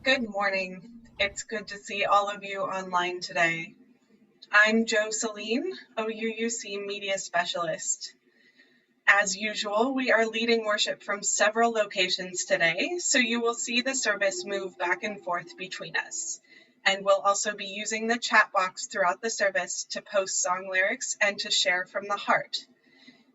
Good morning. It's good to see all of you online today. I'm Jo Celine, OUUC Media Specialist. As usual, we are leading worship from several locations today, so you will see the service move back and forth between us. And we'll also be using the chat box throughout the service to post song lyrics and to share from the heart.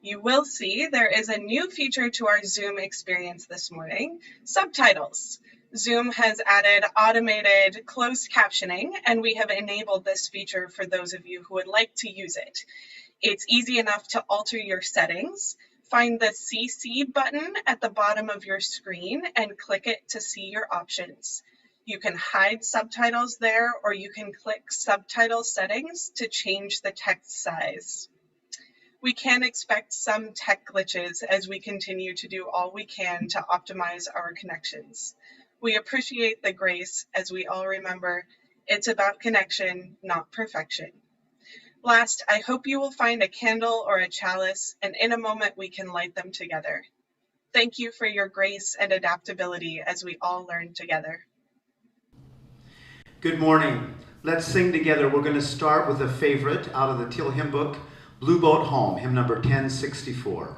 You will see there is a new feature to our Zoom experience this morning, subtitles. Zoom has added automated closed captioning, and we have enabled this feature for those of you who would like to use it. It's easy enough to alter your settings. Find the CC button at the bottom of your screen and click it to see your options. You can hide subtitles there, or you can click subtitle settings to change the text size. We can expect some tech glitches as we continue to do all we can to optimize our connections. We appreciate the grace as we all remember it's about connection, not perfection. Last, I hope you will find a candle or a chalice, and in a moment we can light them together. Thank you for your grace and adaptability as we all learn together. Good morning. Let's sing together. We're going to start with a favorite out of the Teal hymn book, Blue Boat Home, hymn number 1064.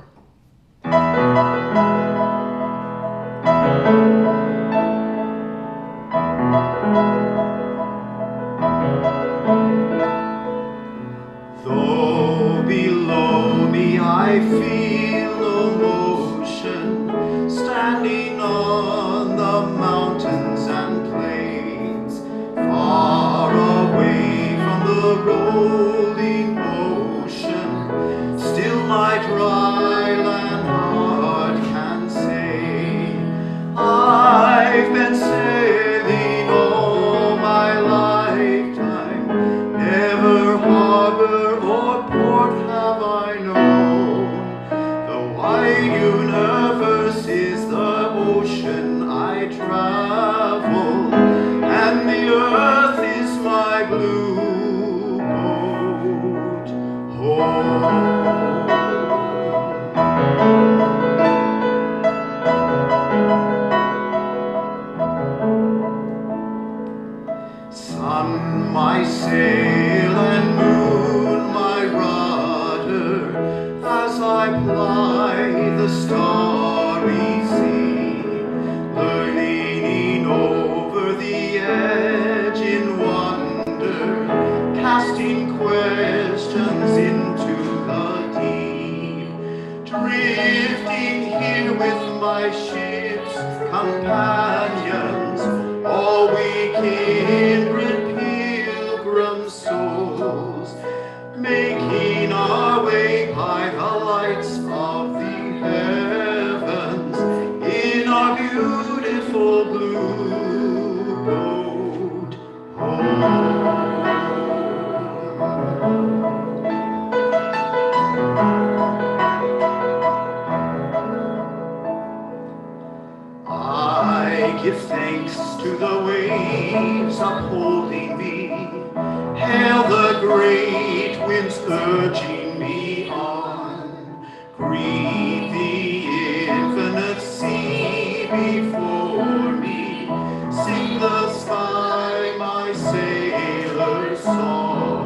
Though below me I feel no motion, standing on the mountains and plains, far away from the rolling ocean, still my dry land heart can say, I've been sailing all my lifetime, never harbor or port have I known. The wide universe is the ocean I travel, and the earth is my blue boat home. Sun, my sail, and moon, my rudder, as I ply the starry sea, leaning over the edge in wonder, casting questions into the deep, drifting here with my ship's companions, all we kindred pilgrim souls, making our way by the lights of the heavens in our beautiful blue boat home. I give thanks to the waves upholding me, hail the great winds urging me on, greet the infinite sea before me, sing the sky my sailor's song.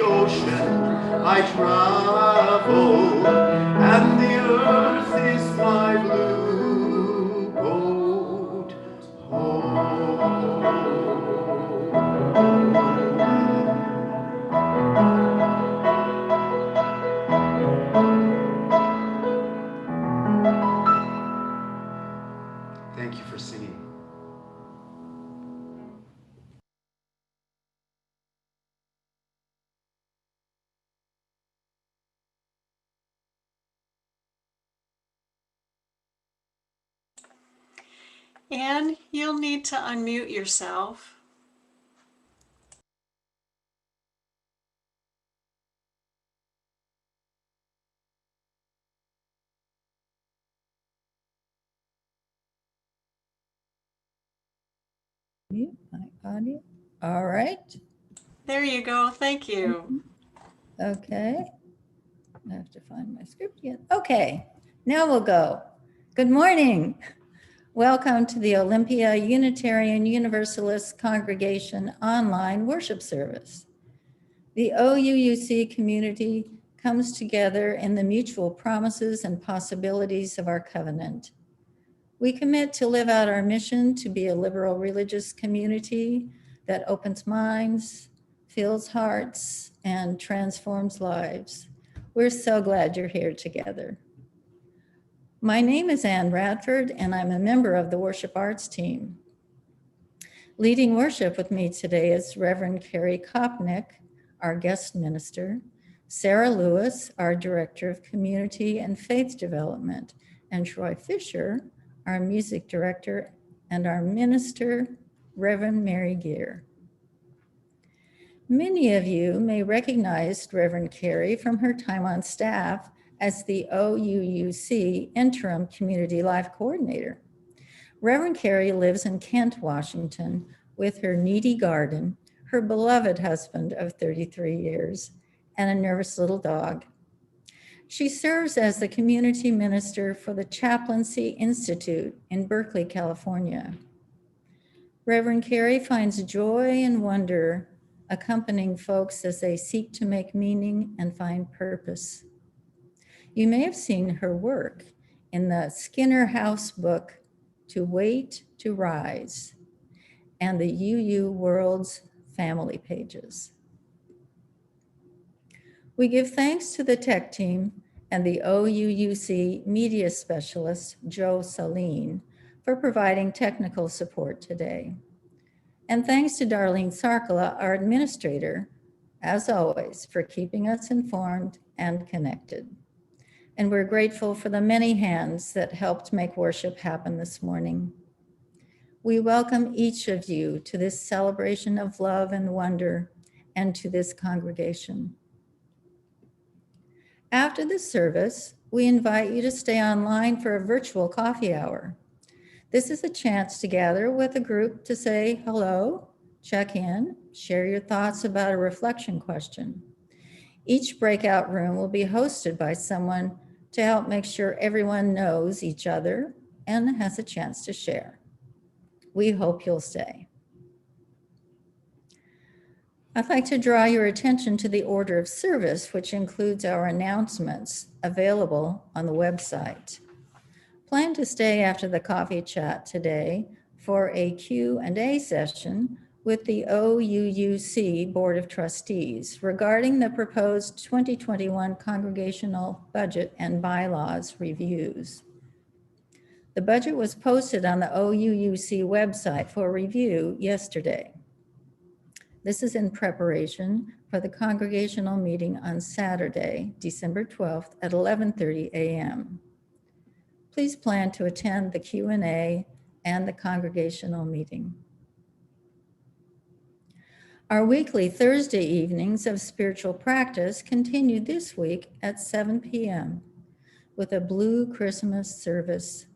ocean I travel, and the earth is my blue boat home. Thank you for singing. And you'll need to unmute yourself. Mute my audio. All right. There you go. Thank you. Okay. I have to find my script yet. Okay. Now we'll go. Good morning. Welcome to the Olympia Unitarian Universalist Congregation online worship service. The OUUC community comes together in the mutual promises and possibilities of our covenant. We commit to live out our mission to be a liberal religious community that opens minds, fills hearts, and transforms lives. We're so glad you're here together. My name is Ann Radford, and I'm a member of the worship arts team. Leading worship with me today is Reverend Carrie Kopnick, our guest minister, Sarah Lewis, our Director of Community and Faith Development, and Troy Fisher, our Music Director, and our minister, Reverend Mary Gear. Many of you may recognize Reverend Carrie from her time on staff as the OUUC Interim Community Life Coordinator. Reverend Carrie lives in Kent, Washington, with her needy garden, her beloved husband of 33 years, and a nervous little dog. She serves as the community minister for the Chaplaincy Institute in Berkeley, California. Reverend Carrie finds joy and wonder accompanying folks as they seek to make meaning and find purpose. You may have seen her work in the Skinner House book, To Wait to Rise, and the UU World's family pages. We give thanks to the tech team and the OUUC media specialist, Joe Saline, for providing technical support today. And thanks to Darlene Sarkala, our administrator, as always, for keeping us informed and connected. And we're grateful for the many hands that helped make worship happen this morning. We welcome each of you to this celebration of love and wonder and to this congregation. After the service, we invite you to stay online for a virtual coffee hour. This is a chance to gather with a group to say hello, check in, share your thoughts about a reflection question. Each breakout room will be hosted by someone to help make sure everyone knows each other and has a chance to share. We hope you'll stay. I'd like to draw your attention to the order of service, which includes our announcements available on the website. Plan to stay after the coffee chat today for a Q&A session with the OUUC Board of Trustees regarding the proposed 2021 Congregational Budget and Bylaws reviews. The budget was posted on the OUUC website for review yesterday. This is in preparation for the congregational meeting on Saturday, December 12th at 11:30 a.m. Please plan to attend the Q&A and the congregational meeting. Our weekly Thursday evenings of spiritual practice continue this week at 7 p.m. with a Blue Christmas service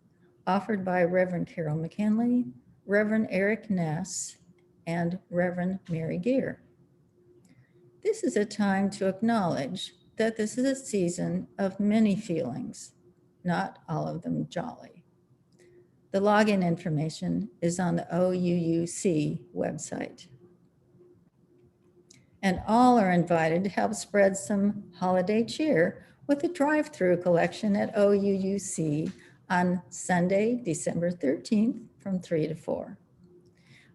offered by Reverend Carol McKinley, Reverend Eric Ness, and Reverend Mary Gear. This is a time to acknowledge that this is a season of many feelings, not all of them jolly. The login information is on the OUUC website. And all are invited to help spread some holiday cheer with a drive-through collection at OUUC on Sunday, December 13th from 3 to 4.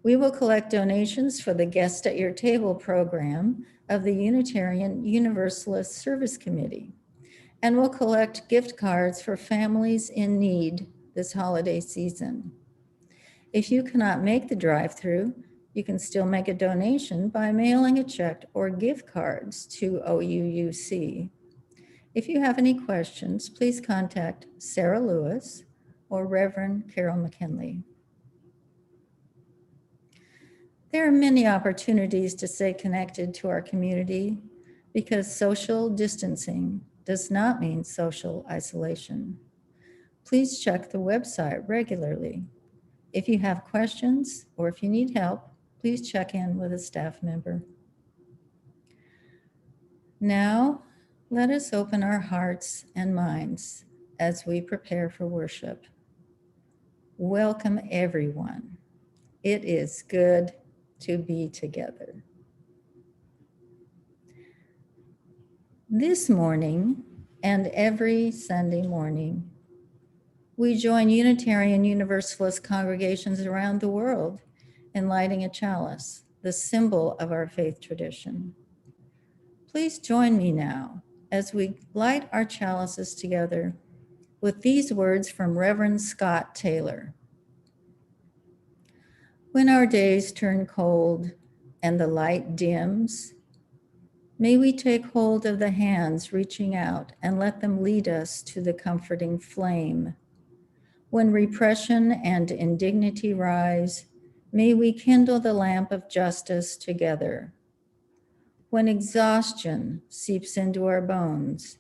We will collect donations for the Guest at Your Table program of the Unitarian Universalist Service Committee, and will collect gift cards for families in need this holiday season. If you cannot make the drive-through, you can still make a donation by mailing a check or gift cards to OUUC. If you have any questions, please contact Sarah Lewis or Reverend Carol McKinley. There are many opportunities to stay connected to our community because social distancing does not mean social isolation. Please check the website regularly. If you have questions or if you need help, please check in with a staff member. Now, let us open our hearts and minds as we prepare for worship. Welcome, everyone. It is good to be together. This morning and every Sunday morning, we join Unitarian Universalist congregations around the world in lighting a chalice, the symbol of our faith tradition. Please join me now as we light our chalices together with these words from Reverend Scott Taylor. When our days turn cold and the light dims, may we take hold of the hands reaching out and let them lead us to the comforting flame. When repression and indignity rise, may we kindle the lamp of justice together. When exhaustion seeps into our bones,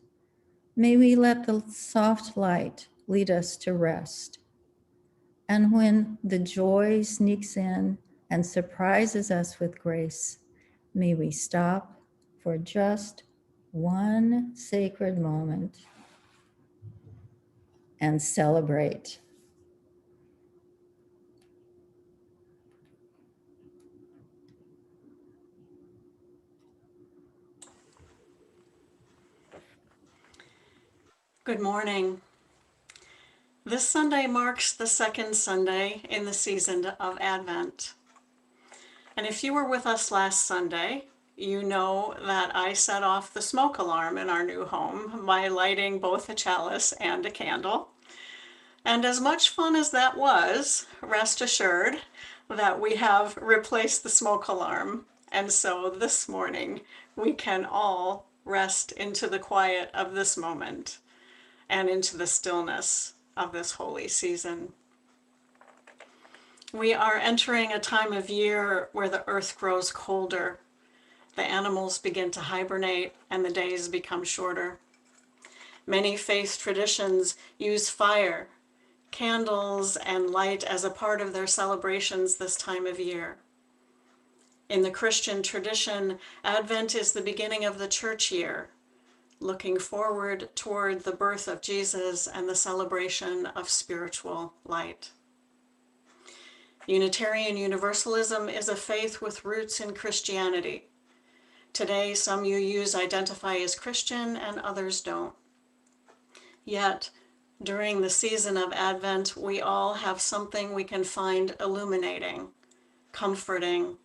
may we let the soft light lead us to rest. And when the joy sneaks in and surprises us with grace, may we stop for just one sacred moment and celebrate. Good morning. This Sunday marks the second Sunday in the season of Advent. And if you were with us last Sunday, you know that I set off the smoke alarm in our new home by lighting both a chalice and a candle. And as much fun as that was, rest assured that we have replaced the smoke alarm. And so this morning, we can all rest into the quiet of this moment and into the stillness of this holy season. We are entering a time of year where the earth grows colder, the animals begin to hibernate, and the days become shorter. Many faith traditions use fire, candles, and light as a part of their celebrations this time of year. In the Christian tradition, Advent is the beginning of the church year, looking forward toward the birth of Jesus and the celebration of spiritual light. Unitarian Universalism is a faith with roots in Christianity. Today, some UUs identify as Christian and others don't. Yet, during the season of Advent, we all have something we can find illuminating, comforting,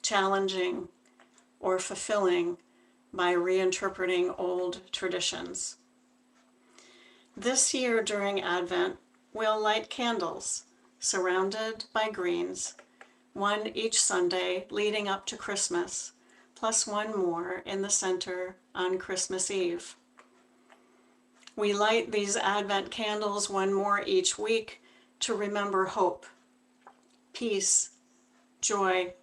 challenging, or fulfilling by reinterpreting old traditions. This year during Advent, we'll light candles surrounded by greens, one each Sunday leading up to Christmas, plus one more in the center on Christmas Eve. We light these Advent candles one more each week to remember hope, peace, joy,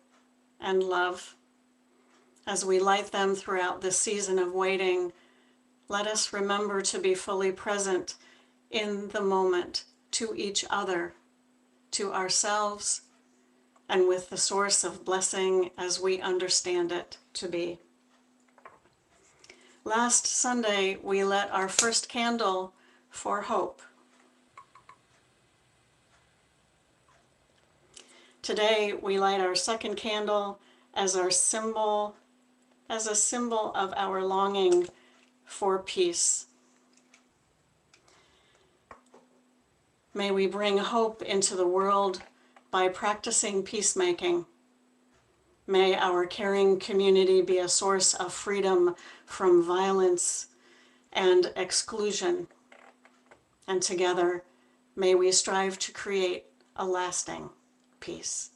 and love. As we light them throughout this season of waiting, let us remember to be fully present in the moment to each other, to ourselves, and with the source of blessing as we understand it to be. Last Sunday, we lit our first candle for hope. Today, we light our second candle as our symbol as a symbol of our longing for peace. May we bring hope into the world by practicing peacemaking. May our caring community be a source of freedom from violence and exclusion. And together, may we strive to create a lasting peace.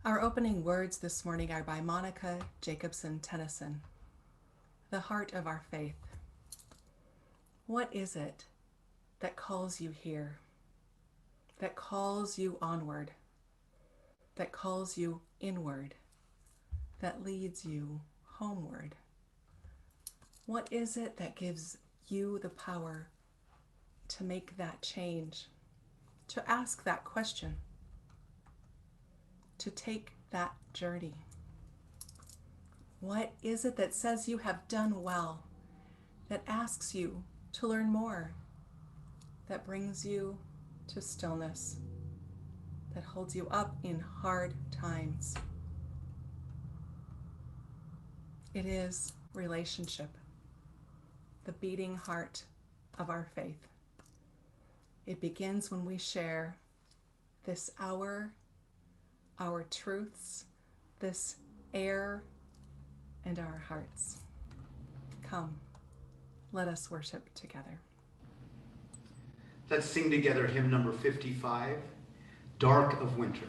Our opening words this morning are by Monica Jacobson Tennyson. The heart of our faith. What is it that calls you here, that calls you onward, that calls you inward, that leads you homeward? What is it that gives you the power to make that change, to ask that question, to take that journey? What is it that says you have done well, that asks you to learn more, that brings you to stillness, that holds you up in hard times? It is relationship, the beating heart of our faith. It begins when we share this hour, our truths, this air, and our hearts. Come, let us worship together. Let's sing together hymn number 55, Dark of Winter.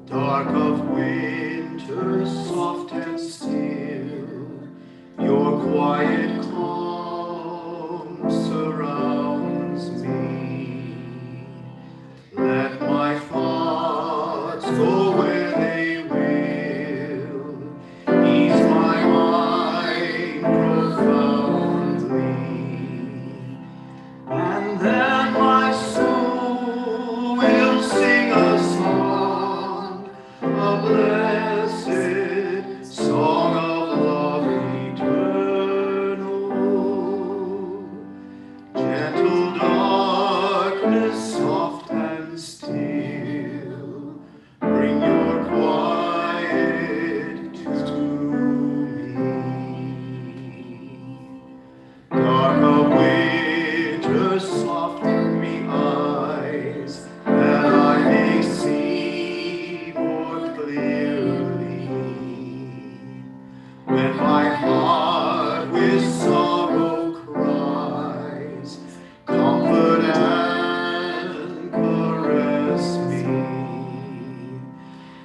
Dark of winter, soft and still, your quiet calm surrounds me. Let my thoughts go where they will, ease my mind profoundly, and then my soul will sing a song, a blessed song of love eternal. Gentle darkness, soft and still, bring your quiet to me. Dark of winter, soften me eyes, that I may see more clearly. When my heart with sorrow cries, comfort and caress me.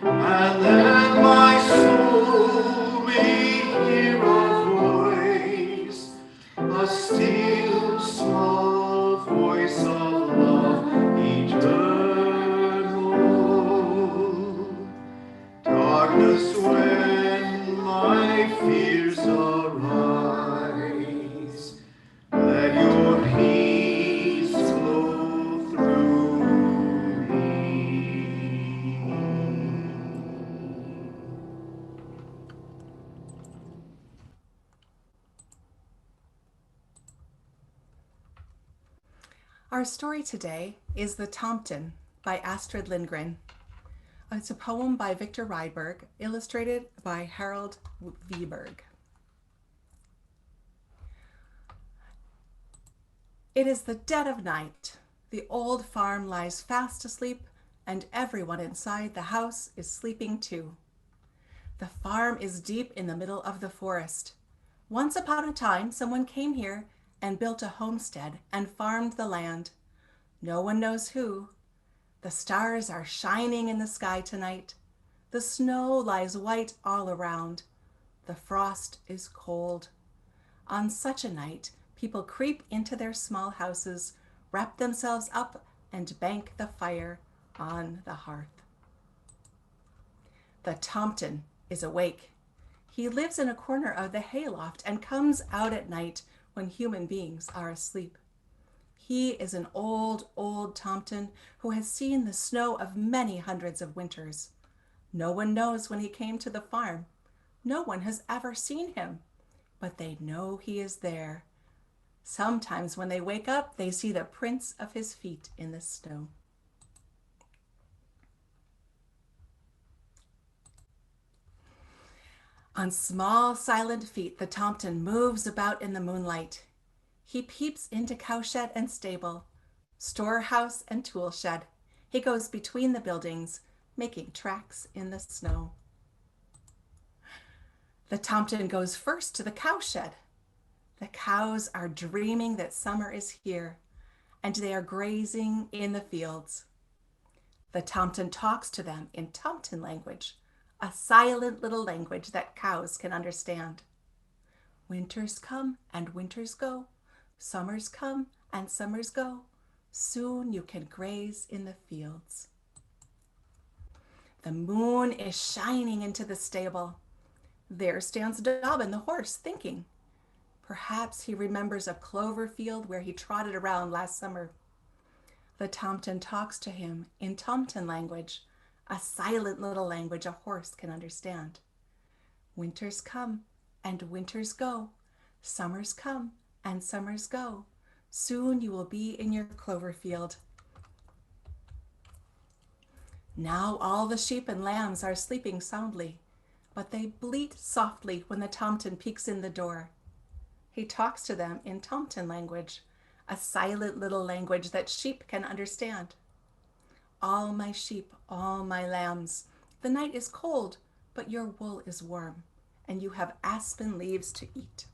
And then my soul may hear a voice, a still small voice of love eternal. Darkness, when my fears arise, let your peace flow through me. Our story today is The Tomten by Astrid Lindgren. It's a poem by Victor Rydberg, illustrated by Harold Wiberg. It is the dead of night. The old farm lies fast asleep, and everyone inside the house is sleeping too. The farm is deep in the middle of the forest. Once upon a time, someone came here and built a homestead and farmed the land. No one knows who. The stars are shining in the sky tonight. The snow lies white all around. The frost is cold. On such a night, people creep into their small houses, wrap themselves up, and bank the fire on the hearth. The Tomten is awake. He lives in a corner of the hayloft and comes out at night when human beings are asleep. He is an old, old Tomten who has seen the snow of many hundreds of winters. No one knows when he came to the farm. No one has ever seen him, but they know he is there. Sometimes when they wake up, they see the prints of his feet in the snow. On small, silent feet, the Tomten moves about in the moonlight. He peeps into cowshed and stable, storehouse and tool shed. He goes between the buildings, making tracks in the snow. The Tomten goes first to the cowshed. The cows are dreaming that summer is here, and they are grazing in the fields. The Tomten talks to them in Tomten language, a silent little language that cows can understand. Winters come and winters go. Summers come and summers go. Soon you can graze in the fields. The moon is shining into the stable. There stands Dobbin the horse, thinking. Perhaps he remembers a clover field where he trotted around last summer. The Tomten talks to him in Tomten language, a silent little language a horse can understand. Winters come and winters go. Summers come and summers go. Soon you will be in your clover field. Now all the sheep and lambs are sleeping soundly, but they bleat softly when the Tomten peeks in the door. He talks to them in Tomten language, a silent little language that sheep can understand. All my sheep, all my lambs, the night is cold, but your wool is warm, and you have aspen leaves to eat.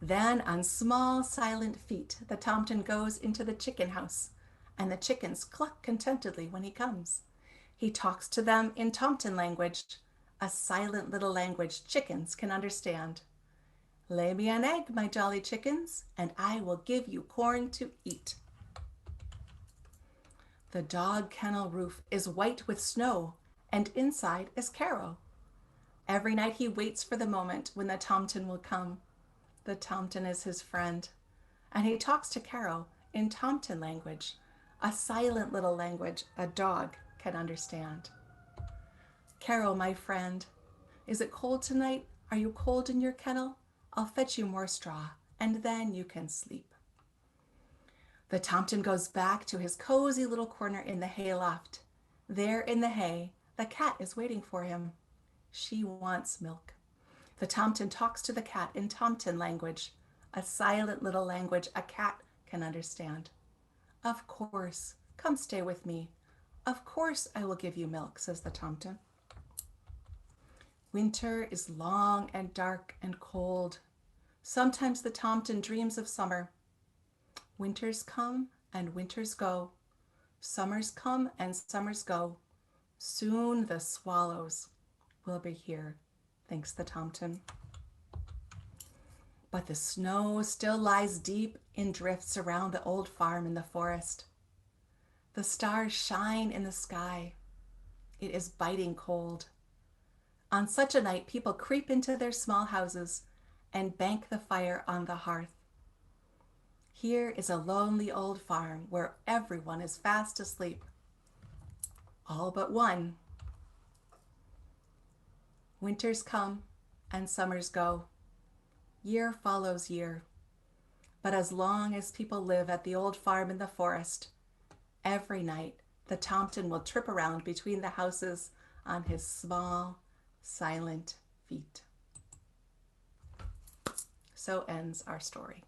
Then on small, silent feet, the Tomten goes into the chicken house, and the chickens cluck contentedly when he comes. He talks to them in Tomten language, a silent little language chickens can understand. Lay me an egg, my jolly chickens, and I will give you corn to eat. The dog kennel roof is white with snow, and inside is Caro. Every night he waits for the moment when the Tomten will come. The Tomten is his friend, and he talks to Caro in Tomten language, a silent little language a dog can understand. Caro, my friend, is it cold tonight? Are you cold in your kennel? I'll fetch you more straw, and then you can sleep. The Tomten goes back to his cozy little corner in the hayloft. There in the hay, the cat is waiting for him. She wants milk. The Tomten talks to the cat in Tomten language, a silent little language a cat can understand. Of course, come stay with me. Of course I will give you milk, says the Tomten. Winter is long and dark and cold. Sometimes the Tomten dreams of summer. Winters come and winters go. Summers come and summers go. Soon the swallows will be here, thinks the Tomten. But the snow still lies deep in drifts around the old farm in the forest. The stars shine in the sky. It is biting cold. On such a night, people creep into their small houses and bank the fire on the hearth. Here is a lonely old farm where everyone is fast asleep. All but one. Winters come and summers go. Year follows year. But as long as people live at the old farm in the forest, every night the Tomten will trip around between the houses on his small, silent feet. So ends our story.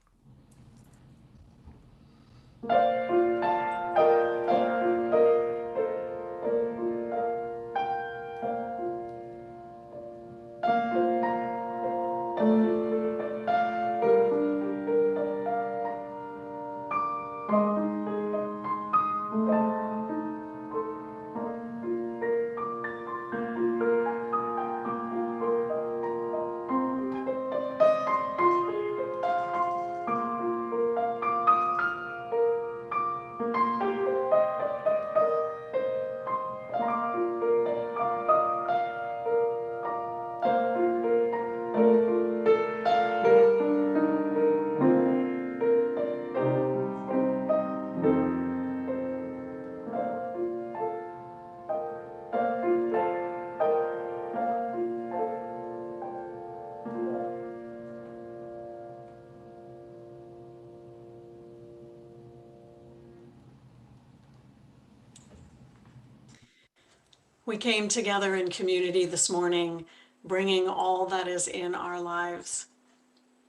We came together in community this morning, bringing all that is in our lives.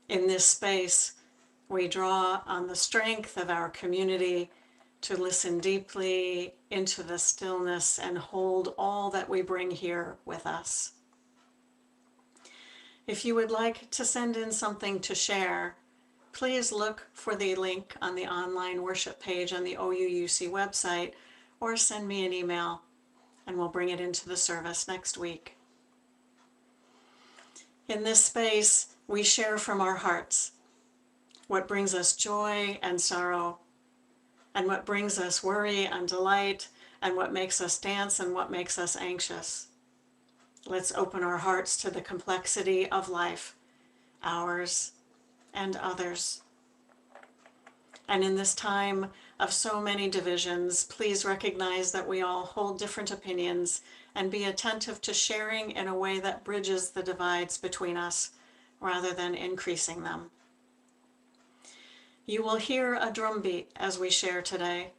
In this space, we draw on the strength of our community to listen deeply into the stillness and hold all that we bring here with us. If you would like to send in something to share, please look for the link on the online worship page on the OUUC website, or send me an email and we'll bring it into the service next week. In this space, we share from our hearts what brings us joy and sorrow, and what brings us worry and delight, and what makes us dance and what makes us anxious. Let's open our hearts to the complexity of life, ours and others. And in this time of so many divisions, please recognize that we all hold different opinions and be attentive to sharing in a way that bridges the divides between us rather than increasing them. You will hear a drumbeat as we share today.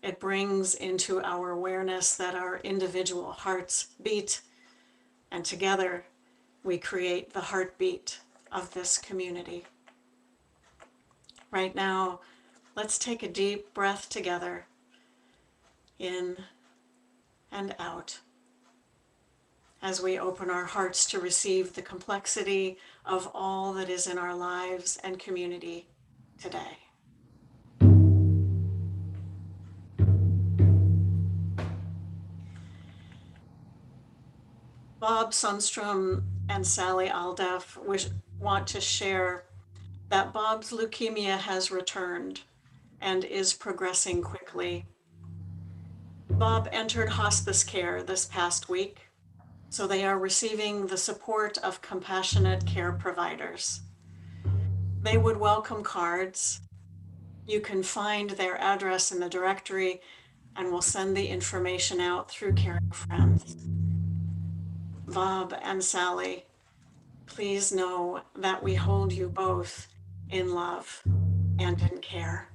It brings into our awareness that our individual hearts beat, and together we create the heartbeat of this community. Right now, let's take a deep breath together, in and out, as we open our hearts to receive the complexity of all that is in our lives and community today. Bob Sundstrom and Sally Aldeff want to share that Bob's leukemia has returned and is progressing quickly. Bob entered hospice care this past week, so they are receiving the support of compassionate care providers. They would welcome cards. You can find their address in the directory, and we'll send the information out through Caring Friends. Bob and Sally, please know that we hold you both in love and in care.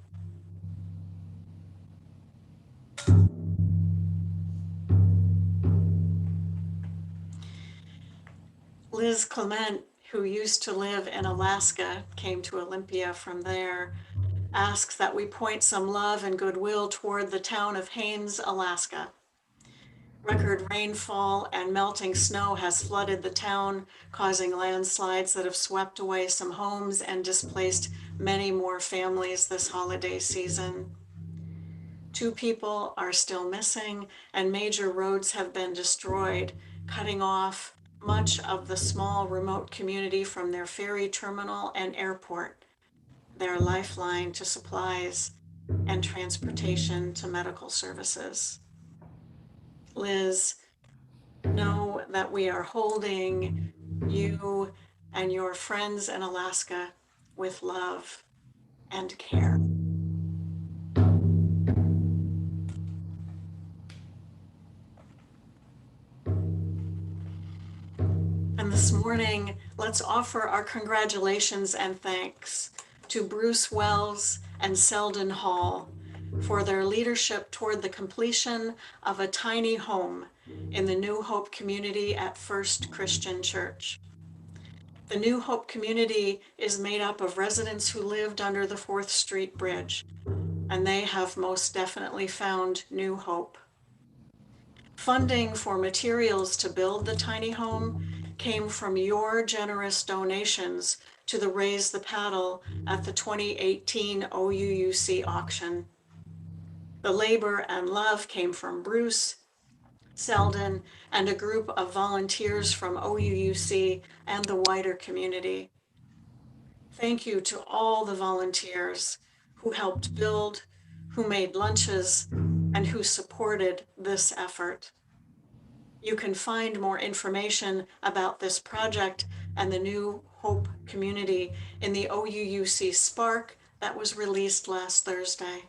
Liz Clement, who used to live in Alaska, came to Olympia from there, asks that we point some love and goodwill toward the town of Haines, Alaska. Record rainfall and melting snow has flooded the town, causing landslides that have swept away some homes and displaced many more families this holiday season. 2 people are still missing, and major roads have been destroyed, cutting off much of the small remote community from their ferry terminal and airport, their lifeline to supplies and transportation to medical services. Liz, know that we are holding you and your friends in Alaska with love and care. And this morning, let's offer our congratulations and thanks to Bruce Wells and Selden Hall for their leadership toward the completion of a tiny home in the New Hope community at First Christian Church. The New Hope community is made up of residents who lived under the 4th Street Bridge, and they have most definitely found new hope. Funding for materials to build the tiny home came from your generous donations to the Raise the Paddle at the 2018 OUUC auction. The labor and love came from Bruce, Selden, and a group of volunteers from OUUC and the wider community. Thank you to all the volunteers who helped build, who made lunches, and who supported this effort. You can find more information about this project and the New Hope community in the OUUC Spark that was released last Thursday.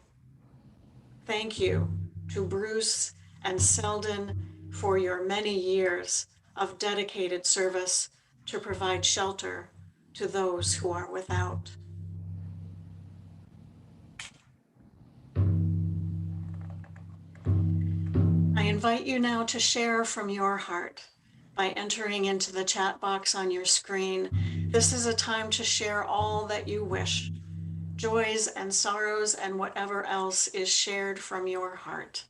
Thank you to Bruce and Selden for your many years of dedicated service to provide shelter to those who are without. I invite you now to share from your heart by entering into the chat box on your screen. This is a time to share all that you wish, joys and sorrows and whatever else is shared from your heart.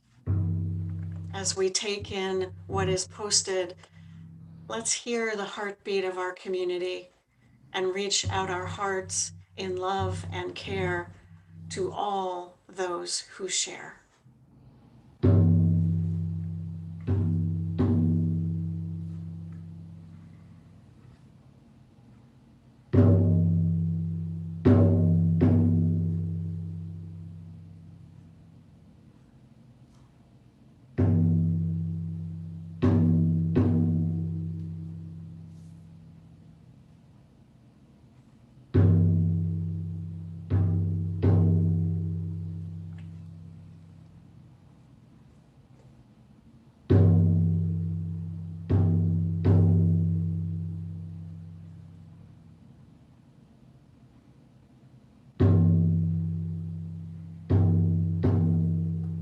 As we take in what is posted, let's hear the heartbeat of our community and reach out our hearts in love and care to all those who share.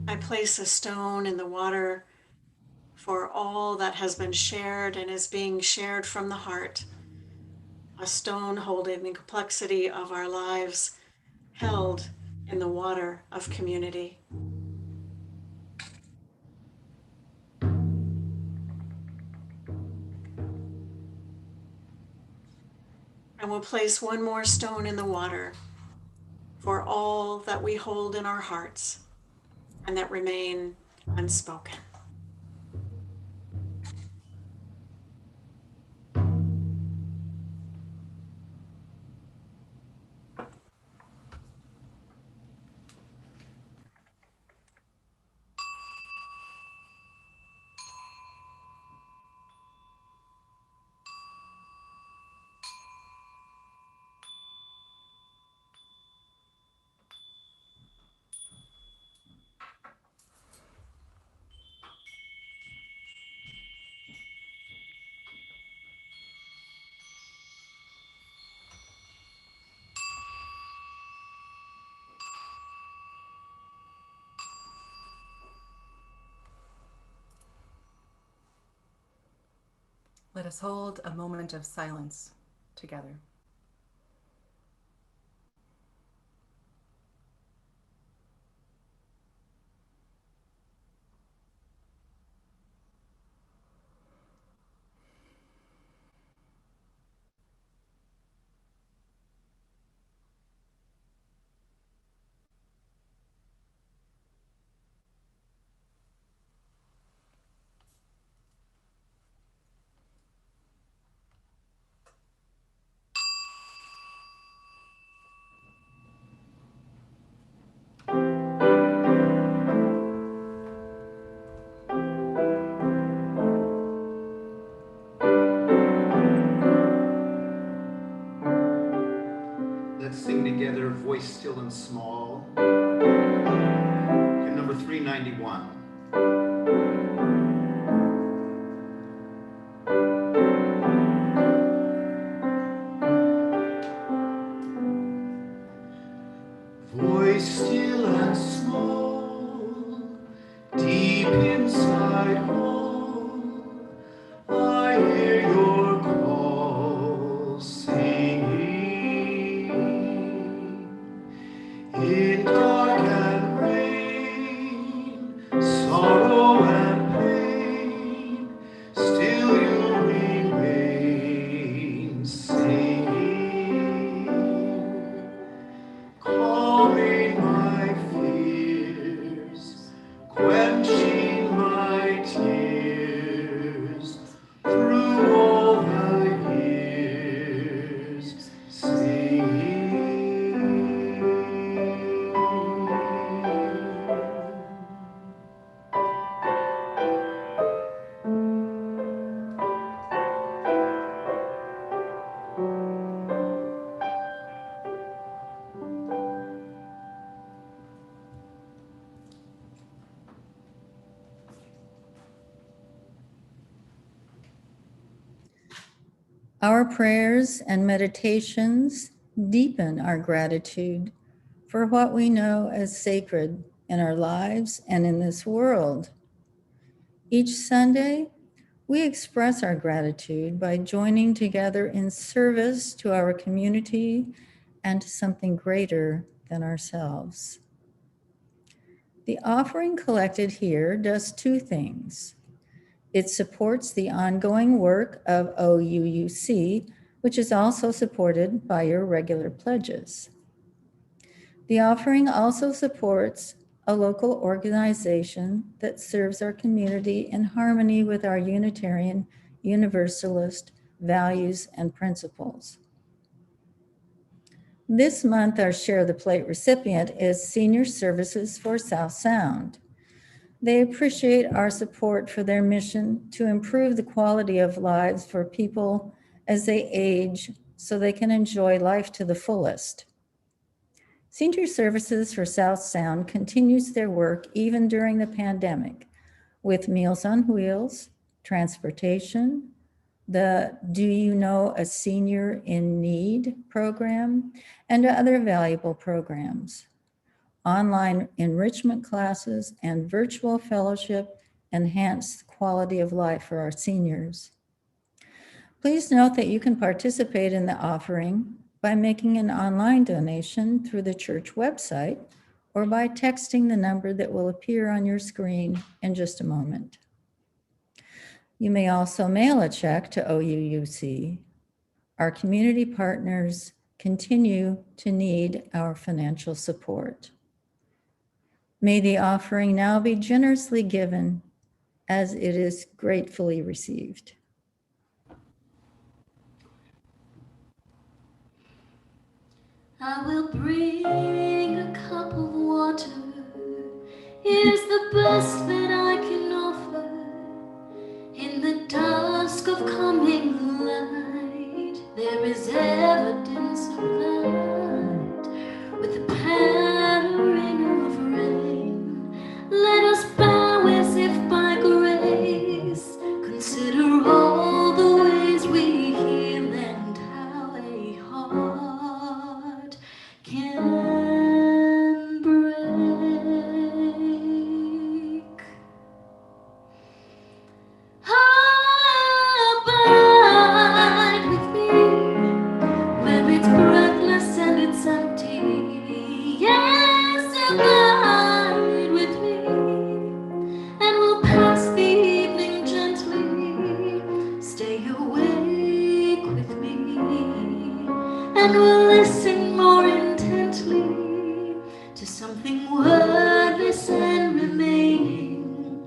I place a stone in the water for all that has been shared and is being shared from the heart. A stone holding the complexity of our lives, held in the water of community. And we'll place one more stone in the water for all that we hold in our hearts and that remain unspoken. Let us hold a moment of silence together. Let's sing together, voice still and small. Hymn number 391. Voice still and small, deep inside home, I hear your call singing. In dark and rain, sorrow and pain, still you remain singing. Calming my fears, quenching my tears, through all the years, singing. Our prayers and meditations deepen our gratitude for what we know as sacred in our lives and in this world. Each Sunday, we express our gratitude by joining together in service to our community and to something greater than ourselves. The offering collected here does two things. It supports the ongoing work of OUUC, which is also supported by your regular pledges. The offering also supports a local organization that serves our community in harmony with our Unitarian Universalist values and principles. This month, our Share the Plate recipient is Senior Services for South Sound. They appreciate our support for their mission to improve the quality of lives for people as they age so they can enjoy life to the fullest. Senior Services for South Sound continues their work even during the pandemic with Meals on Wheels, transportation, the Do You Know a Senior in Need program, and other valuable programs. Online enrichment classes and virtual fellowship enhance the quality of life for our seniors. Please note that you can participate in the offering by making an online donation through the church website or by texting the number that will appear on your screen in just a moment. You may also mail a check to OUUC. Our community partners continue to need our financial support. May the offering now be generously given as it is gratefully received. I will bring a cup of water. It is the best that I can offer in the dusk of coming light. There is evidence of light with the pattering of rain. Let us bow as if by grace. Consider all the ways we heal and how a heart can break. Abide with me where it's breathless and it's empty. Yes, abide with me, and we'll pass the evening gently. Stay awake with me, and we'll listen more intently to something wordless and remaining,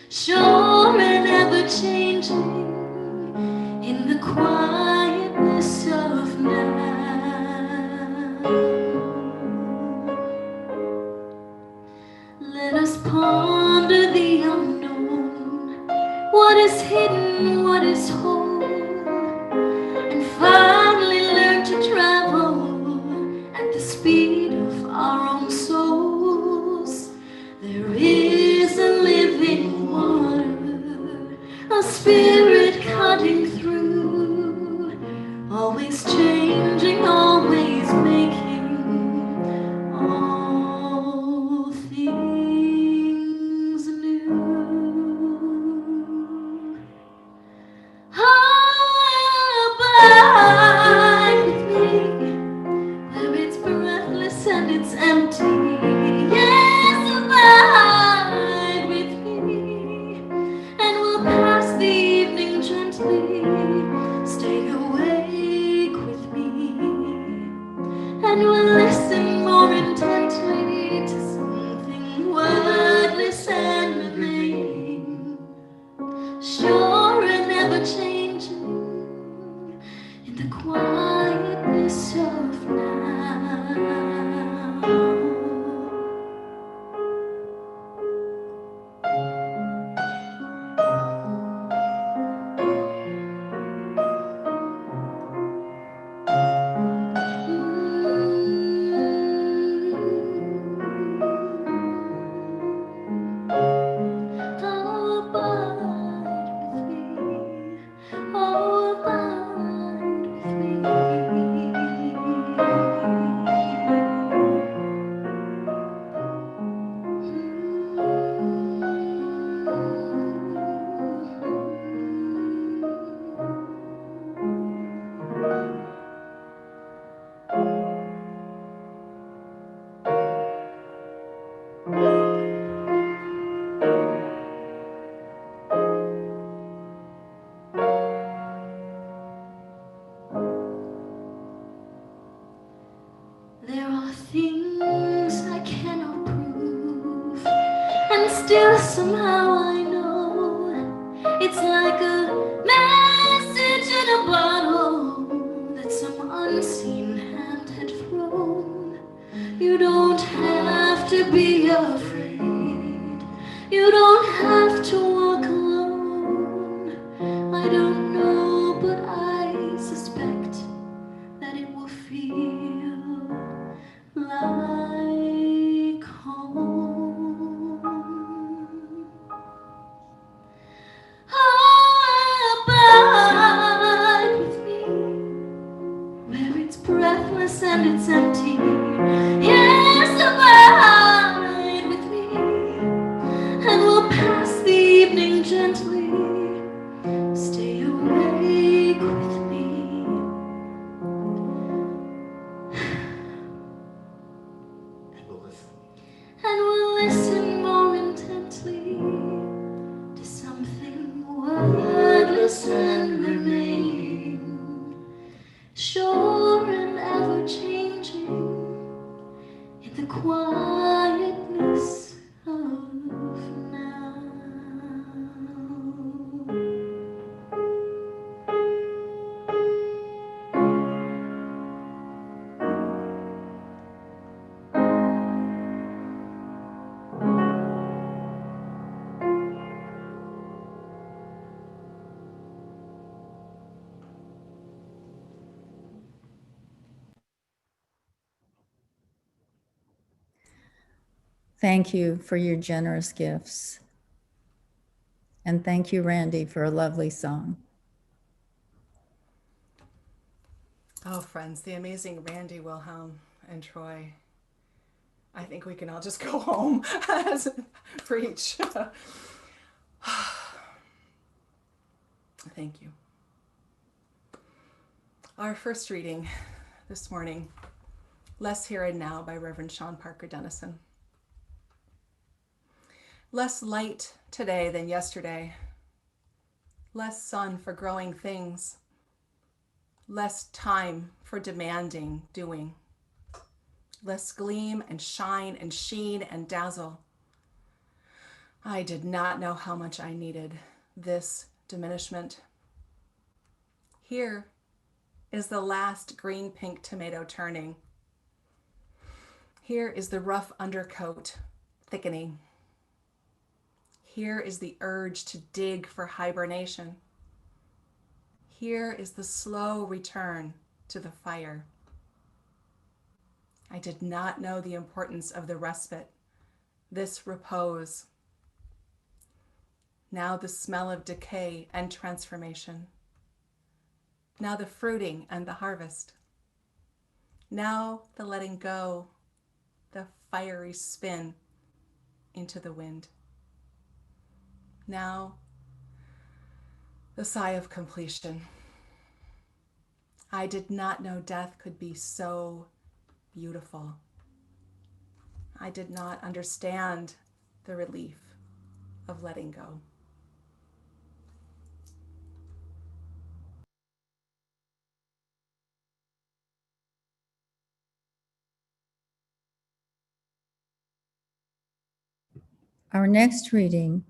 sure and ever changing in the quietness of now. Let us ponder the unknown, what is hidden, what is whole, and finally learn to travel at the speed of our own souls. There is a living water, a spirit cutting through, always changing, always making all things new. Abide with me where it's breathless and it's empty. Yes, abide with me, and we'll pass the evening gently. Stay awake with me, and we'll listen more intently to something wordless and remaining, sure and ever changing in the quietness of now. Abide with It's like a message in a bottle that some unseen hand had thrown. You don't have to be afraid. You don't have to walk alone. I don't know, but I suspect that it will feel like home. Abide with me, where it's breathless and it's empty. Yes, abide with me, and we'll pass the evening gently. Stay awake with me. And we'll listen more intently to something wordless and remaining, sure and ever changing in the quietness of now. Thank you for your generous gifts. And thank you, Randy, for a lovely song. Oh, friends, the amazing Randy, Wilhelm, and Troy. I think we can all just go home as preach. Thank you. Our first reading this morning, Less Here and Now by Reverend Sean Parker Dennison. Less light today than yesterday. Less sun for growing things. Less time for demanding doing. Less gleam and shine and sheen and dazzle. I did not know how much I needed this diminishment. Here is the last green-pink tomato turning. Here is the rough undercoat thickening. Here is the urge to dig for hibernation. Here is the slow return to the fire. I did not know the importance of the respite, this repose. Now the smell of decay and transformation. Now the fruiting and the harvest. Now the letting go, the fiery spin into the wind. Now the sigh of completion. I did not know death could be so beautiful. I did not understand the relief of letting go. Our next reading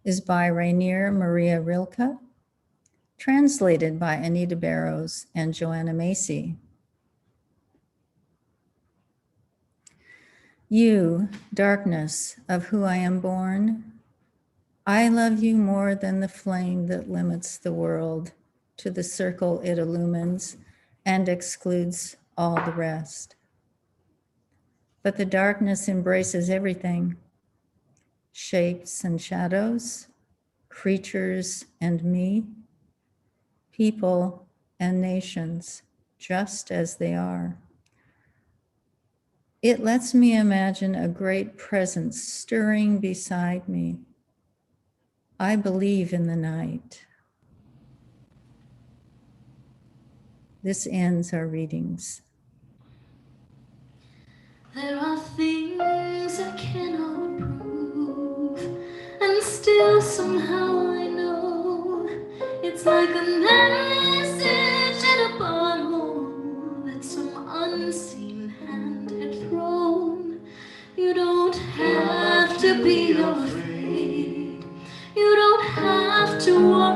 is by Rainier Maria Rilke, translated by Anita Barrows and Joanna Macy. You, darkness of who I am born, I love you more than the flame that limits the world to the circle it illumines and excludes all the rest. But the darkness embraces everything, shapes and shadows, creatures and me, people and nations, just as they are. It lets me imagine a great presence stirring beside me. I believe in the night. This ends our readings. There are things I cannot prove, and still somehow I know it's like a message in a bottle that some unseen hand had thrown. You don't have to be afraid. You don't have to worry.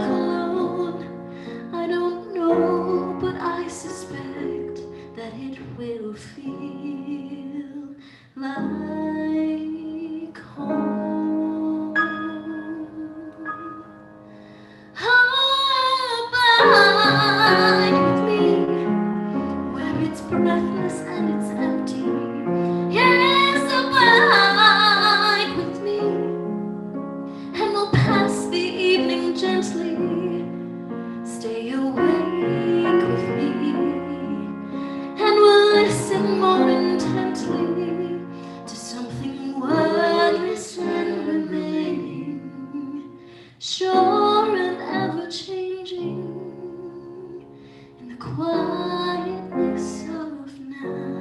wine with me, where it's breathless and it's empty. Here's the wine with me, and we'll pass the evening gently. Stay awake with me, and we'll listen more intently to something wordless and remaining, sure and ever changing in the quietness of now.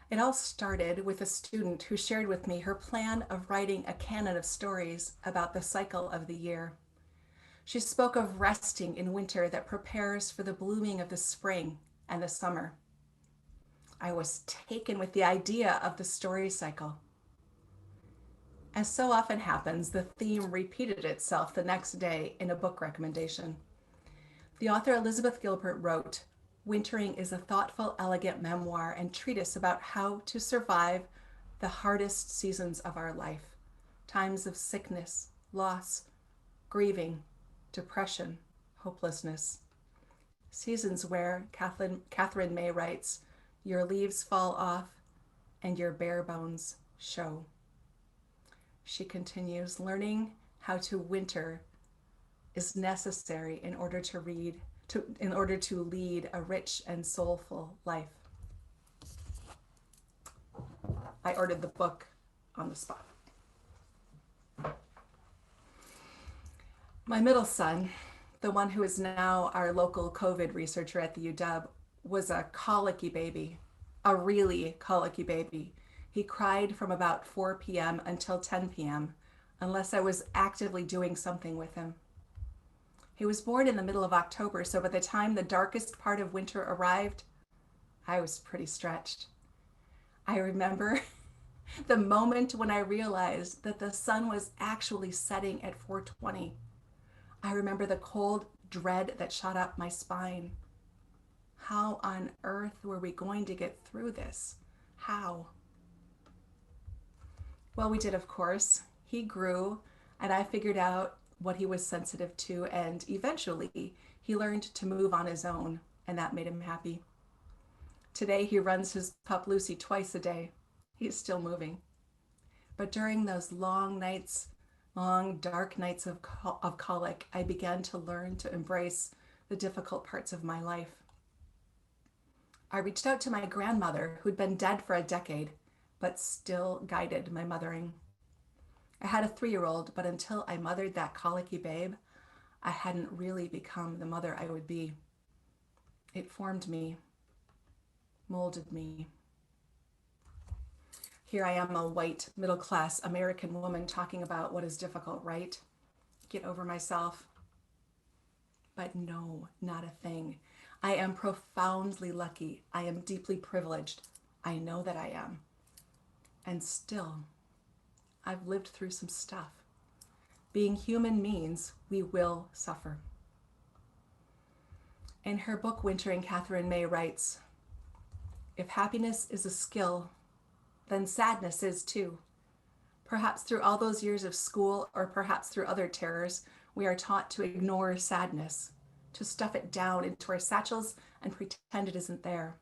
It all started with a student who shared with me her plan of writing a canon of stories about the cycle of the year. She spoke of resting in winter that prepares for the blooming of the spring and the summer. I was taken with the idea of the story cycle. As so often happens, the theme repeated itself the next day in a book recommendation. The author Elizabeth Gilbert wrote, "Wintering is a thoughtful, elegant memoir and treatise about how to survive the hardest seasons of our life, times of sickness, loss, grieving, depression, hopelessness. Seasons where," Catherine May writes, "your leaves fall off and your bare bones show." She continues, "Learning how to winter is necessary in order to lead a rich and soulful life." I ordered the book on the spot. My middle son, the one who is now our local COVID researcher at the UW, was a colicky baby, a really colicky baby. He cried from about 4 p.m. until 10 p.m. unless I was actively doing something with him. He was born in the middle of October, so by the time the darkest part of winter arrived, I was pretty stretched. I remember the moment when I realized that the sun was actually setting at 4:20. I remember the cold dread that shot up my spine. How on earth were we going to get through this? How? Well, we did, of course. He grew, and I figured out what he was sensitive to, and eventually he learned to move on his own, and that made him happy. Today he runs his pup Lucy twice a day. He's still moving. But during those long dark nights of colic, I began to learn to embrace the difficult parts of my life. I reached out to my grandmother, who'd been dead for a decade, but still guided my mothering. I had a 3-year-old, but until I mothered that colicky babe, I hadn't really become the mother I would be. It formed me, molded me. Here I am, a white, middle-class American woman talking about what is difficult, right? Get over myself. But no, not a thing. I am profoundly lucky. I am deeply privileged. I know that I am. And still, I've lived through some stuff. Being human means we will suffer. In her book, Wintering, Catherine May writes, "If happiness is a skill, then sadness is too. Perhaps through all those years of school, or perhaps through other terrors, we are taught to ignore sadness, to stuff it down into our satchels and pretend it isn't there.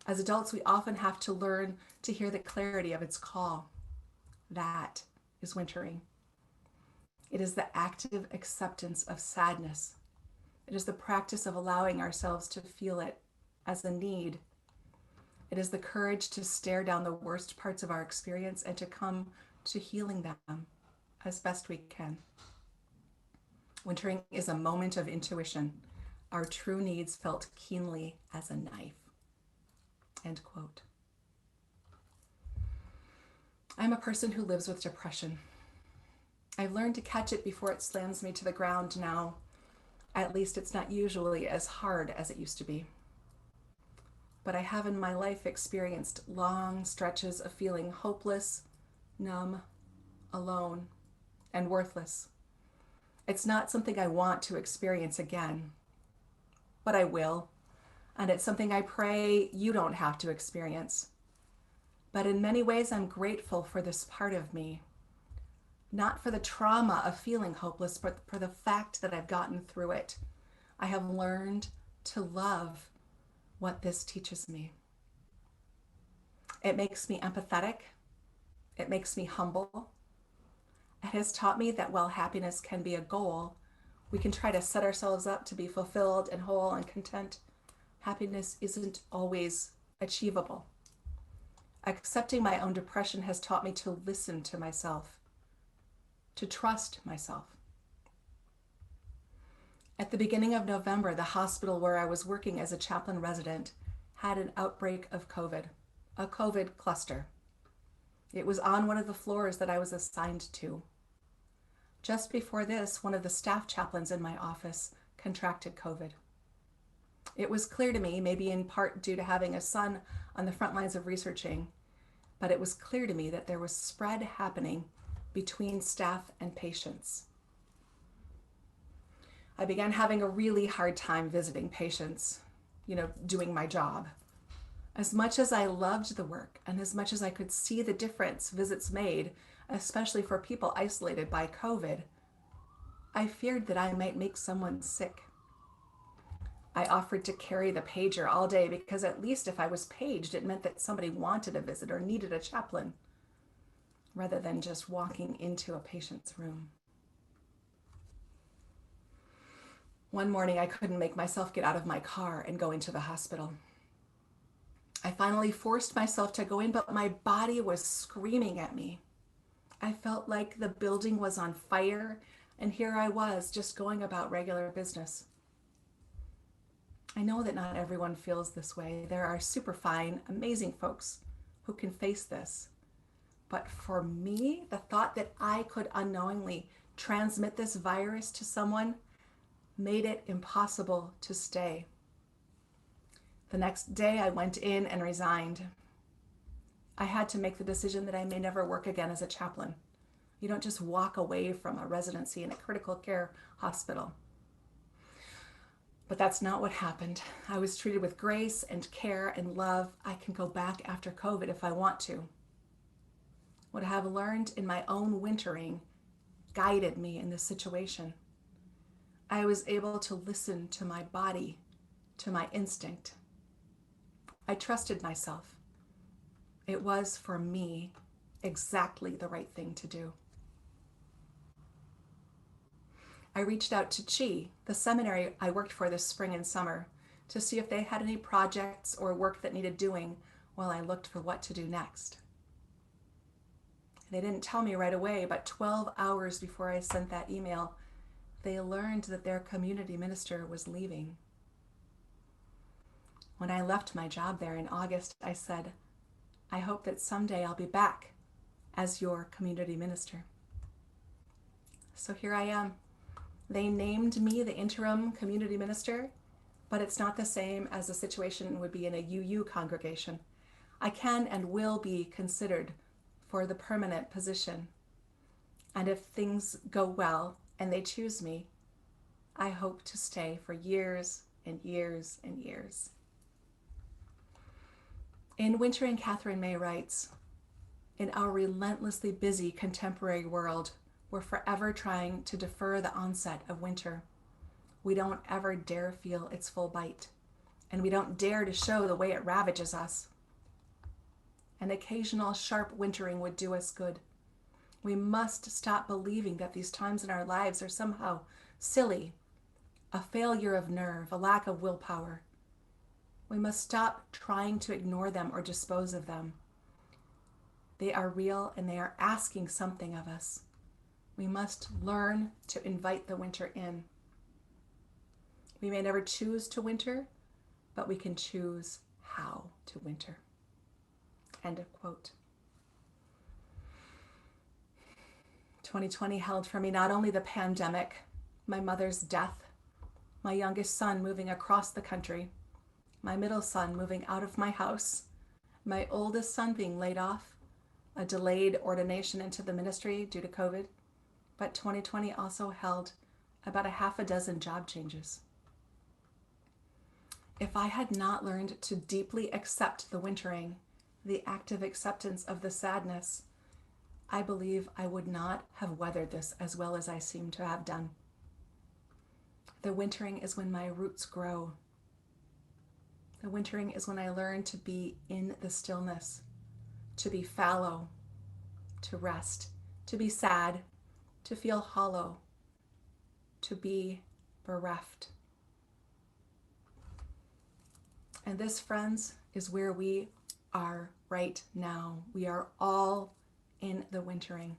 As adults, we often have to learn to hear the clarity of its call. That is wintering. It is the active acceptance of sadness. It is the practice of allowing ourselves to feel it as a need. It is the courage to stare down the worst parts of our experience and to come to healing them as best we can. Wintering is a moment of intuition, our true needs felt keenly as a knife." End quote. I'm a person who lives with depression. I've learned to catch it before it slams me to the ground now. At least it's not usually as hard as it used to be. but I have in my life experienced long stretches of feeling hopeless, numb, alone, and worthless. It's not something I want to experience again, but I will, and it's something I pray you don't have to experience. But in many ways, I'm grateful for this part of me, not for the trauma of feeling hopeless, but for the fact that I've gotten through it. I have learned to love what this teaches me. It makes me empathetic. It makes me humble. It has taught me that while happiness can be a goal, we can try to set ourselves up to be fulfilled and whole and content. Happiness isn't always achievable. Accepting my own depression has taught me to listen to myself, to trust myself. At the beginning of November, the hospital where I was working as a chaplain resident had an outbreak of COVID, a COVID cluster. It was on one of the floors that I was assigned to. Just before this, one of the staff chaplains in my office contracted COVID. It was clear to me, maybe in part due to having a son on the front lines of researching, but it was clear to me that there was spread happening between staff and patients. I began having a really hard time visiting patients, doing my job. As much as I loved the work and as much as I could see the difference visits made, especially for people isolated by COVID, I feared that I might make someone sick. I offered to carry the pager all day because at least if I was paged, it meant that somebody wanted a visit or needed a chaplain, rather than just walking into a patient's room. One morning, I couldn't make myself get out of my car and go into the hospital. I finally forced myself to go in, but my body was screaming at me. I felt like the building was on fire, and here I was just going about regular business. I know that not everyone feels this way. There are super fine, amazing folks who can face this. But for me, the thought that I could unknowingly transmit this virus to someone made it impossible to stay. The next day, I went in and resigned. I had to make the decision that I may never work again as a chaplain. You don't just walk away from a residency in a critical care hospital. But that's not what happened. I was treated with grace and care and love. I can go back after COVID if I want to. What I have learned in my own wintering guided me in this situation. I was able to listen to my body, to my instinct. I trusted myself. It was, for me, exactly the right thing to do. I reached out to CHI, the seminary I worked for this spring and summer, to see if they had any projects or work that needed doing while I looked for what to do next. They didn't tell me right away, but 12 hours before I sent that email, they learned that their community minister was leaving. When I left my job there in August, I said, I hope that someday I'll be back as your community minister. So here I am. They named me the interim community minister, but it's not the same as the situation would be in a UU congregation. I can and will be considered for the permanent position. And if things go well and they choose me, I hope to stay for years and years and years. In Wintering, Catherine May writes, in our relentlessly busy contemporary world, we're forever trying to defer the onset of winter. We don't ever dare feel its full bite, and we don't dare to show the way it ravages us. An occasional sharp wintering would do us good. We must stop believing that these times in our lives are somehow silly, a failure of nerve, a lack of willpower. We must stop trying to ignore them or dispose of them. They are real and they are asking something of us. We must learn to invite the winter in. We may never choose to winter, but we can choose how to winter. End of quote. 2020 held for me not only the pandemic, my mother's death, my youngest son moving across the country, my middle son moving out of my house, my oldest son being laid off, a delayed ordination into the ministry due to COVID, but 2020 also held about a half a dozen job changes. If I had not learned to deeply accept the wintering, the active acceptance of the sadness, I believe I would not have weathered this as well as I seem to have done. The wintering is when my roots grow. The wintering is when I learn to be in the stillness, to be fallow, to rest, to be sad, to feel hollow, to be bereft. And this, friends, is where we are right now. We are all in the wintering.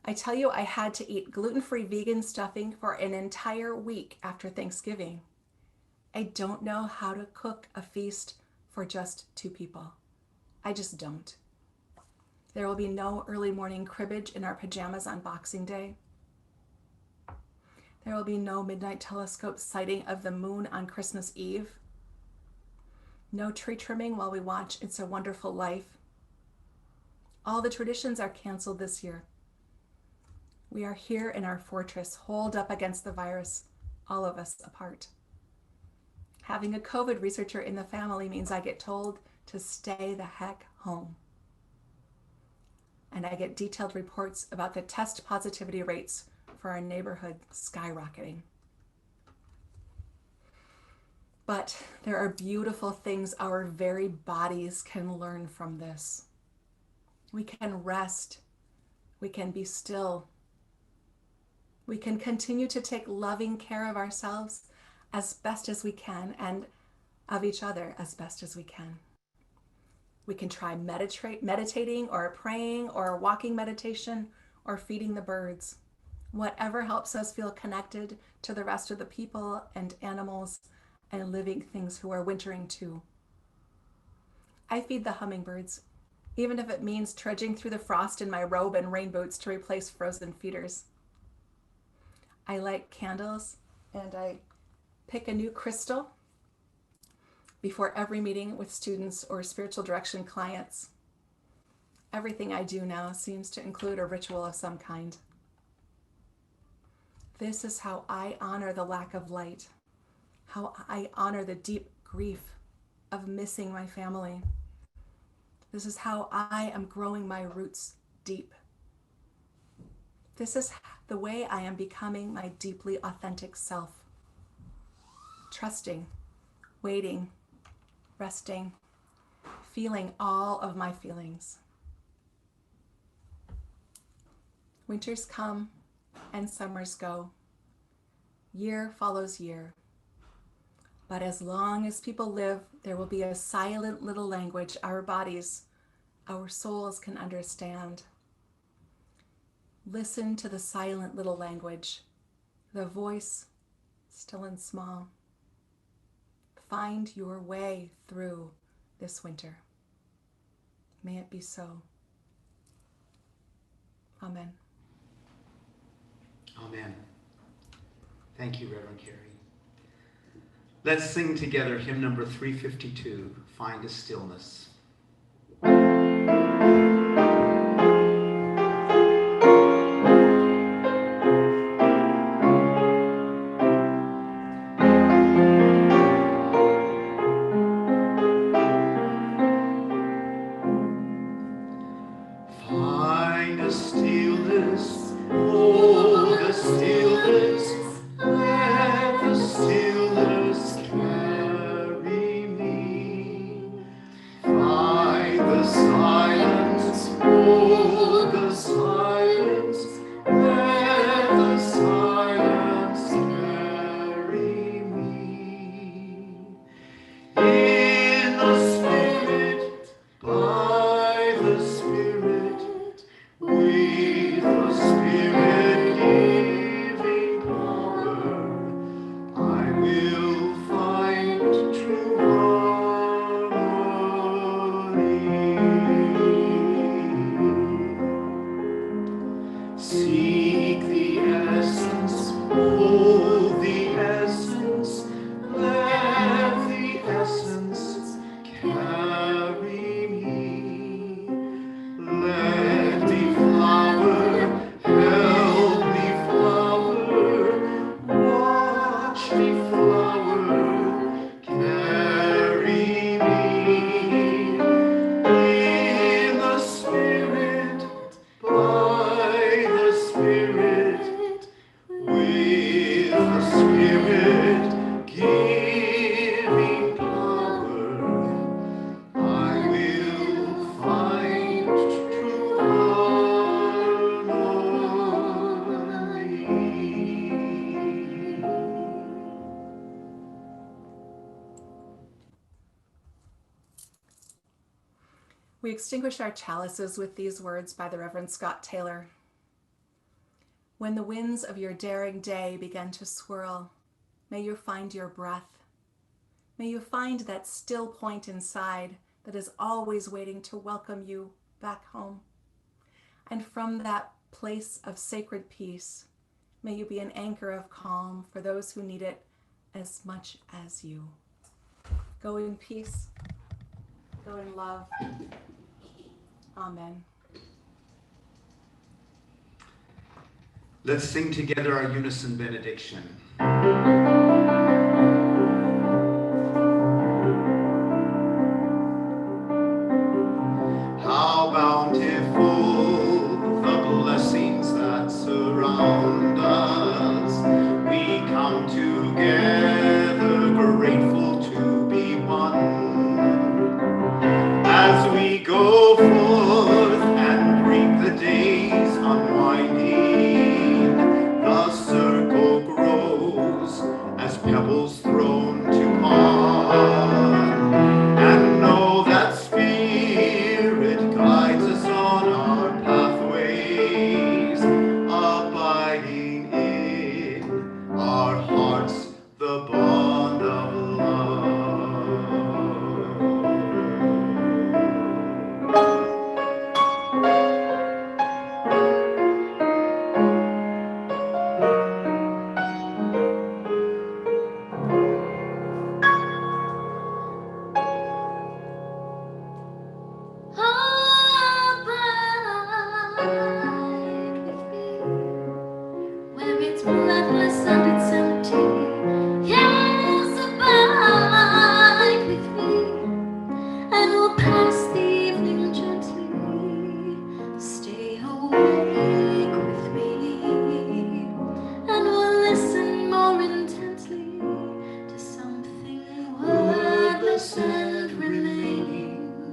I tell you, I had to eat gluten-free vegan stuffing for an entire week after Thanksgiving. I don't know how to cook a feast for just 2 people. I just don't. There will be no early morning cribbage in our pajamas on Boxing Day. There will be no midnight telescope sighting of the moon on Christmas Eve. No tree trimming while we watch It's a Wonderful Life. All the traditions are canceled this year. We are here in our fortress, holed up against the virus, all of us apart. Having a COVID researcher in the family means I get told to stay the heck home. And I get detailed reports about the test positivity rates for our neighborhood skyrocketing. But there are beautiful things our very bodies can learn from this. We can rest. We can be still. We can continue to take loving care of ourselves as best as we can and of each other as best as we can. We can try meditating or praying or walking meditation or feeding the birds. Whatever helps us feel connected to the rest of the people and animals and living things who are wintering too. I feed the hummingbirds, even if it means trudging through the frost in my robe and rain boots to replace frozen feeders. I light candles and I pick a new crystal before every meeting with students or spiritual direction clients. Everything I do now seems to include a ritual of some kind. This is how I honor the lack of light, how I honor the deep grief of missing my family. This is how I am growing my roots deep. This is the way I am becoming my deeply authentic self. Trusting, waiting, resting, feeling all of my feelings. Winters come and summers go. Year follows year. But as long as people live, there will be a silent little language our bodies, our souls can understand. Listen to the silent little language, the voice still and small. Find your way through this winter. May it be so. Amen. Amen. Thank you, Reverend Carrie. Let's sing together hymn number 352, Find a Stillness. Find a stillness, oh, the stillness, let the stillness carry me. Find the silence. power, carry me in the Spirit, by the Spirit, with the Spirit giving power, I will find true harmony. We extinguish our chalices with these words by the Reverend Scott Taylor. When the winds of your daring day begin to swirl, may you find your breath. May you find that still point inside that is always waiting to welcome you back home. And from that place of sacred peace, may you be an anchor of calm for those who need it as much as you. Go in peace. Go in love. Amen. Let's sing together our unison benediction. How bountiful the blessings that surround us. We come together grateful to be one. As we go forth and reap the days unwinding, the circle grows as pebbles thrown to pond. And know that Spirit guides us on our pathways, abiding in our hearts the bond of love. Abide with me, where it's breathless and it's empty. Yes, abide with me, and we'll pass the evening gently. Stay awake with me, and we'll listen more intently to something wordless and remaining,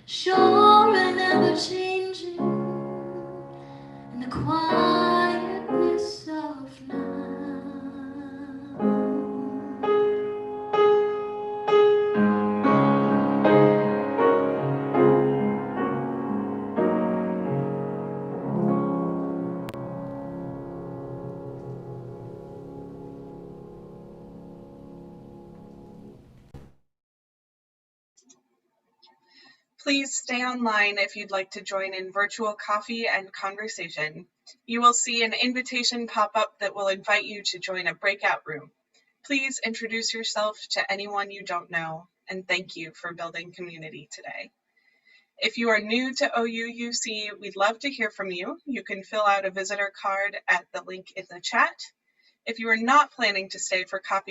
sure and ever changing in the quietness of now. Please stay online if you'd like to join in virtual coffee and conversation. You will see an invitation pop up that will invite you to join a breakout room. Please introduce yourself to anyone you don't know, and thank you for building community today. If you are new to OUUC, we'd love to hear from you. You can fill out a visitor card at the link in the chat. If you are not planning to stay for coffee